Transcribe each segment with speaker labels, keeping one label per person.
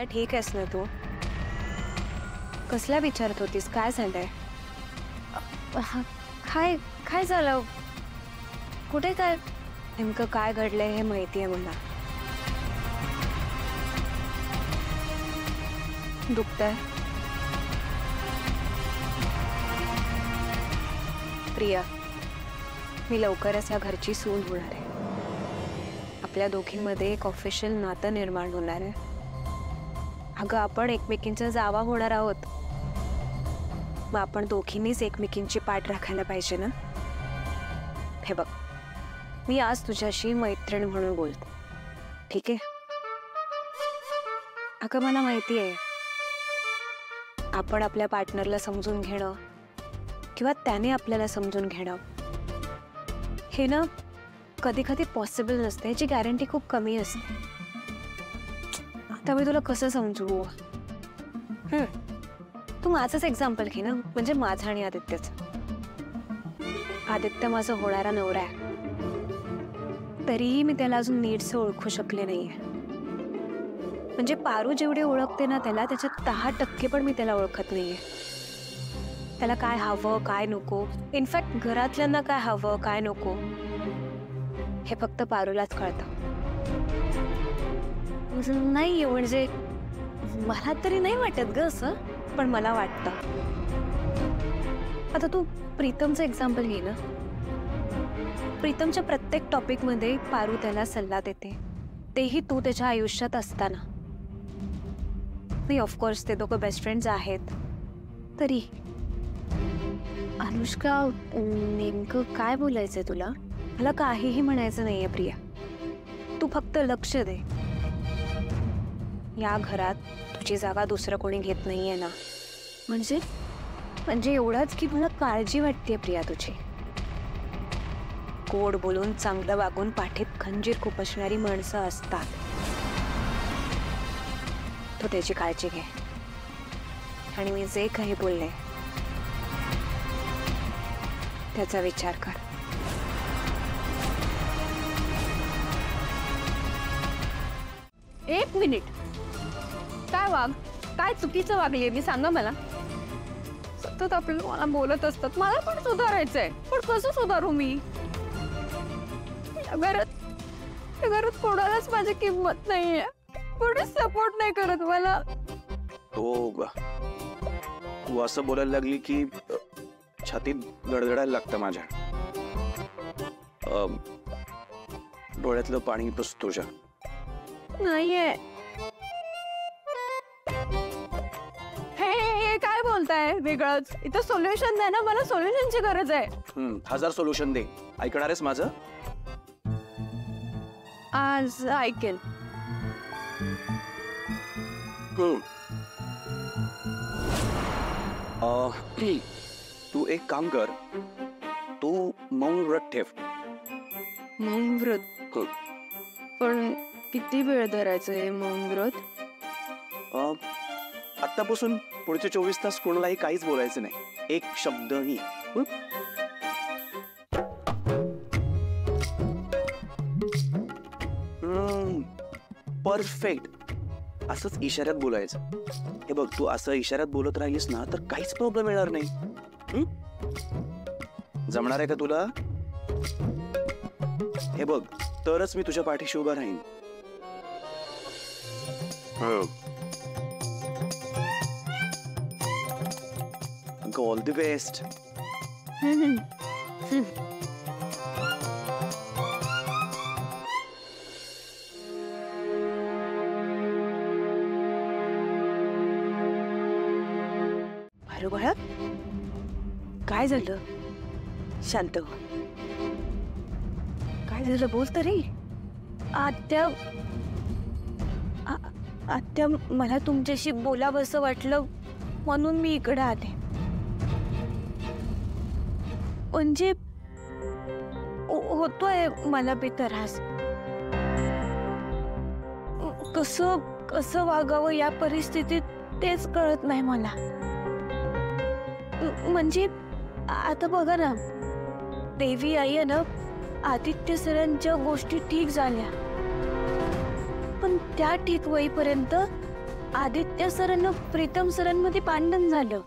Speaker 1: प्रिया ठीक आहेस ना तू? कसल्या विचारत होतीस? काय झालंय? काय काय झालं? कुठे काय नेमकं काय घडलंय हे माहिती आहे मला. दुखतंय? प्रिया, मी लवकरच या घरची सून होणार आहे. आपल्या दोघींमध्ये एक ऑफिशियल नातं निर्माण होणार आहे. अगं आपण एकमेकींच्या जावा होणार आहोत. मग आपण दोघींनीच एकमेकींची पाठ राखायला पाहिजे ना. हे बघ, मी आज तुझ्याशी मैत्रीण म्हणून बोलते, ठीक आहे? अगं मला माहिती आहे आपण आपल्या पार्टनरला समजून घेणं किंवा त्याने आपल्याला समजून घेणं हे ना कधी कधी पॉसिबल नसते. याची गॅरंटी खूप कमी असते. आता मी तुला कसं समजू? तू माझंच एक्झाम्पल घे ना, म्हणजे माझं आणि आदित्यचं. आदित्य माझा होणारा नवरा आहे, तरीही मी त्याला अजून नीटसं ओळखू शकले नाहीये. म्हणजे पारू जेवढे ओळखते ना त्याला, त्याच्यात 10% पण मी त्याला ओळखत नाहीये. त्याला काय हवं काय नको, इनफॅक्ट घरातल्यांना काय हवं काय नको हे फक्त पारूलाच कळतं. नाही म्हणजे मला तरी नाही वाटत ग असं, पण मला वाटतं. आता तू प्रीतमचं एक्झाम्पल घे ना. प्रीतमच्या प्रत्येक टॉपिकमध्ये पारू त्याला सल्ला देते, तेही तू त्याच्या आयुष्यात असताना. नाही, ऑफकोर्स ते दोघं बेस्ट फ्रेंड्स आहेत. तरी अनुष्का, नेमकं काय बोलायचंय तुला? मला काहीही म्हणायचं नाहीये प्रिया. तू फक्त लक्ष दे. या घरात तुझी जागा दुसरं कोणी घेत नाहीये ना. म्हणजे एवढंच की मला काळजी वाटते प्रिया तुझी. गोड बोलून चांगलं वागून पाठीत खंजीर खुपसणारी माणसं असतात. तू त्याची काळजी घे. आणि मी जे काही बोलले त्याचा विचार कर.
Speaker 2: एक मिनिट, काय चुकीचं वागलीये मी? सांगा मला. सतत आपल्याला मला बोलत असतात, मला पण सुधारायचंय, पण कसं सुधारू मी? या घरात कोणालाच माझी किंमत नाहीये, कोणीच सपोर्ट नाही करत मला.
Speaker 3: तू असं बोलायला लागली की छातीत गडगडायला लागतं माझ्या. डोळ्यातलं पाणी पुस तुझ्या.
Speaker 2: नाहीये. हे काय बोलताय वेगळंच? इथं सोल्युशन द्या ना, मला सोल्युशनची गरज आहे.
Speaker 3: 1000 सोल्युशन दे. ऐकणार आहेस माझं?
Speaker 2: आज ऐकेल.
Speaker 3: तू एक काम कर, तू मौन व्रत ठेव.
Speaker 2: मौन व्रत? पण किती वेळ धरायचं हे मौन व्रत?
Speaker 3: आत्तापासून पुढचे 24 तास कोणालाही काहीच बोलायचं नाही, एक शब्दही. परफेक्ट. असंच इशाऱ्यात बोलायचं. हे बघ, तू असं इशाऱ्यात बोलत राहिलीस ना तर काहीच प्रॉब्लेम येणार नाही. जमणार आहे का तुला? हे बघ, तरच मी तुझ्या पाठीशी उभा राहीन. All the best.
Speaker 1: बरोबर. काय झालं? शांत हो. काय झालं बोल तरी. आत्या मला तुमच्याशी बोलावंसं वाटलं म्हणून मी इकडे आले. म्हणजे होतोय मला बी त्रास. कसं वागावं या परिस्थितीत तेच कळत नाही मला. म्हणजे आता बघा ना, देवी आई आहे ना, आदित्य सरांच्या गोष्टी ठीक झाल्या, पण त्या ठीक होईपर्यंत आदित्य सरांना प्रीतम सरांमध्ये भांडण झालं.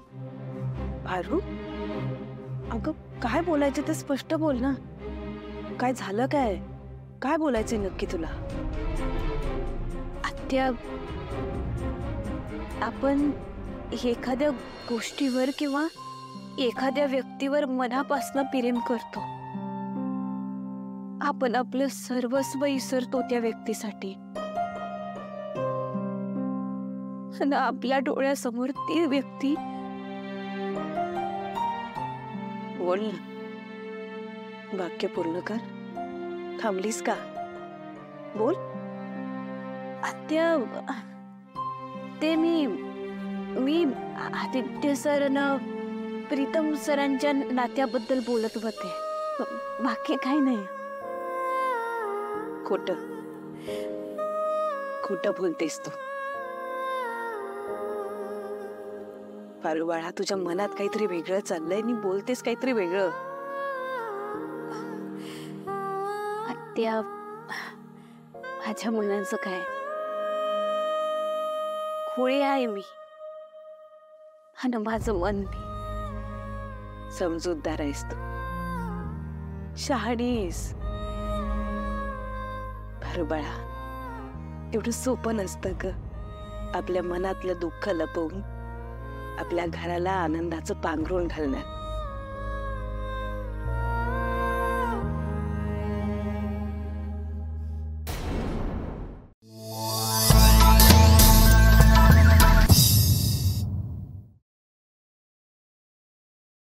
Speaker 1: पारू, अगं काय बोलायचं ते स्पष्ट बोल ना. काय झालं? काय बोलायचंय नक्की तुला? आत्या, आपण एखाद्या गोष्टीवर किंवा एखाद्या व्यक्तीवर मनापासून प्रेम करतो. आपण आपलं सर्वस्व विसरतो त्या व्यक्तीसाठी. आणि आपल्या डोळ्यासमोर ती व्यक्ती. बोल ना, वाक्य पूर्ण कर. थांबलीस का? बोल. आत्या, ते मी आदित्य सरांना प्रीतम सरांच्या नात्याबद्दल बोलत होते. बाकी काही नाही. खोटं बोलतेस तू. पारू बाळा, तुझ्या मनात काहीतरी वेगळं चाललंय आणि बोलतेस काहीतरी वेगळं. आत्या, माझ्या मुलांचं काय? खोळी आहे मी, आणि माझं मन मी. समजूतदार आहेस तू, शहाणीस. पारू बाळा, एवढं सोपं नसतं ग आपल्या मनातलं दुःख लपवून आपल्या घराला आनंदाचं पांघरूण घालण्यात.